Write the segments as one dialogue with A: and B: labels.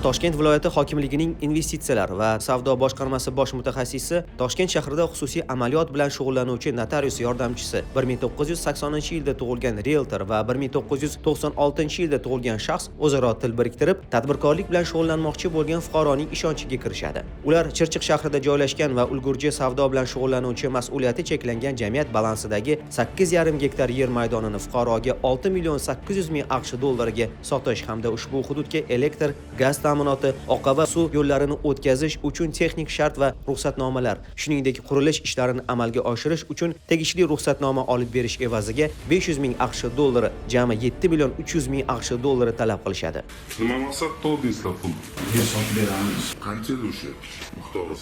A: Toshkent viloyati hokimligining investitsiyalar va savdo boshqarmasi bosh mutaxassisi, Toshkent shahrida xususiy amaliyot bilan shug'ullanuvchi notarius yordamchisi, 1980-yilda tug'ilgan realtor va 1996-yilda tug'ilgan shaxs o'zaro til biriktirib, tadbirkorlik bilan shug'ullanmoqchi bo'lgan fuqaroning ishonchiga kirishadi. Ular Chirchiq shahrida joylashgan va ulgurji savdo bilan shug'ullanuvchi mas'uliyati cheklangan jamiyat balansidagi 8,5 gektar yer maydonini fuqaroga 6,800,000 AQSh dollariga sotish hamda ushbu hududga elektr, gaz ta'minoti, oqova suv yo'llarini o'tkazish uchun texnik shart va ruxsatnomalar, shuningdek qurilish ishlarini amalga oshirish uchun tegishli ruxsatnoma olib berish evaziga 500,000 AQSh dollari, jami 7,300,000 AQSh dollari talab qilishadi.
B: Nima maqsadda oldingizlar pul?
C: Yer sotib beramiz.
B: Qancha o'sha miqdori?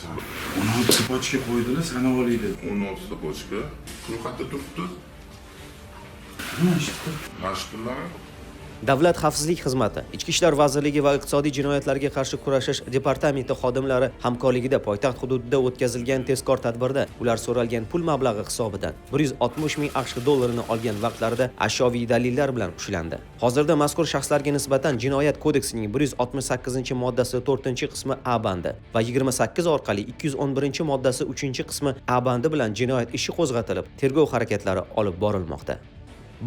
C: 16 pochka qo'ydilar, sanab olaylik.
B: 16 pochka. Pul qayerda turibdi? Mashqlar.
A: Davlat xavfsizlik xizmati, Ichki ishlar vazirligi va iqtisodiy jinoyatlarga qarshi kurashish departamenti xodimlari hamkorligida poytaxt hududida o'tkazilgan tezkor tadbirda ular so'ralgan pul mablag'i hisobidan 160,000 AQSh dollarini olgan vaqtlarida ashyoviy dalillar bilan ushlandi. Hozirda mazkur shaxslarga nisbatan Jinoyat kodeksining 168-moddasi 4-qismi A bandi va 28 orqali 211-moddasi 3-qismi A bandi bilan jinoyat ishi qo'zg'atilib, tergov harakatlari olib borilmoqda.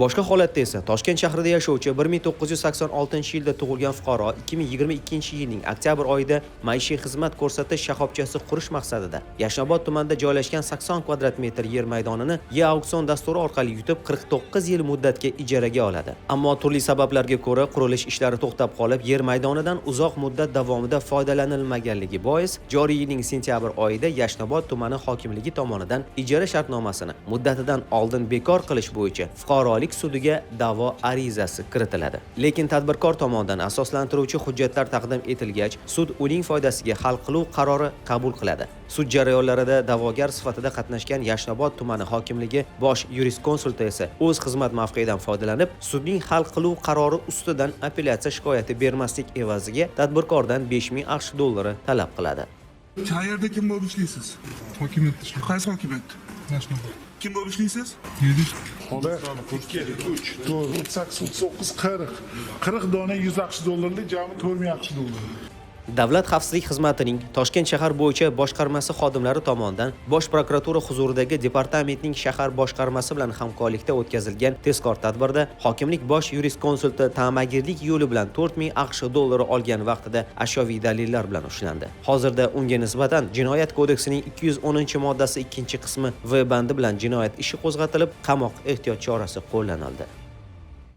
A: Boshqa holatda esa Toshkent shahrida yashovchi 1986-yilda tug'ilgan fuqaro 2022-yilning oktyabr oyida maishiy xizmat ko'rsatish shoxobchasi qurish maqsadida Yashnobod tumanida joylashgan 80 kvadrat metr yer maydonini e-auksion dasturi orqali yutib 49 yil muddatga ijaraga oladi. Ammo turli sabablarga ko'ra qurilish ishlari to'xtab qolib, yer maydonidan uzoq muddat davomida foydalanilmaganligi bois joriy yilning sentyabr oyida Yashnobod tumani hokimligi tomonidan ijara shartnomasini muddatidan oldin bekor qilish bo'yicha fuqaro sudiga da'vo arizasi kiritiladi. Lekin tadbirkor tomonidan asoslantiruvchi hujjatlar taqdim etilgach, sud uning foydasiga hal qiluv qarori qabul qiladi. Sud jarayonlarida da'vogar sifatida qatnashgan Yashnobod tumani hokimligi bosh yuristkonsulti esa o'z xizmat mavqeyidan foydalanib, sudning hal qiluv qarori ustidan apellyatsiya shikoyati bermaslik evaziga tadbirkordan 5,000 AQSh dollari talab qiladi.
D: Qayerda kim bo'lib ishlaysiz? Hokimiyatda ishlayman. Qaysi hokimiyat? Yashnobod. Kim bo'lib ishlaysiz?
C: 40 dona 100 AQSh dollarlik, jami 4,000 AQSh dollar.
A: Davlat xavfsizlik xizmatining Toshkent shahar bo'yicha boshqarmasi xodimlari tomonidan Bosh prokuratura huzuridagi departamentning shahar boshqarmasi bilan hamkorlikda o'tkazilgan tezkor tadbirda hokimlik bosh yuristkonsulti ta'magirlik yo'li bilan 4,000 AQSh dollari olgan vaqtida ashyoviy dalillar bilan ushlandi. Hozirda unga nisbatan Jinoyat kodeksining 210-moddasi 2-qismi V bandi bilan jinoyat ishi qo'zg'atilib, qamoq ehtiyot chorasi qo'llanildi.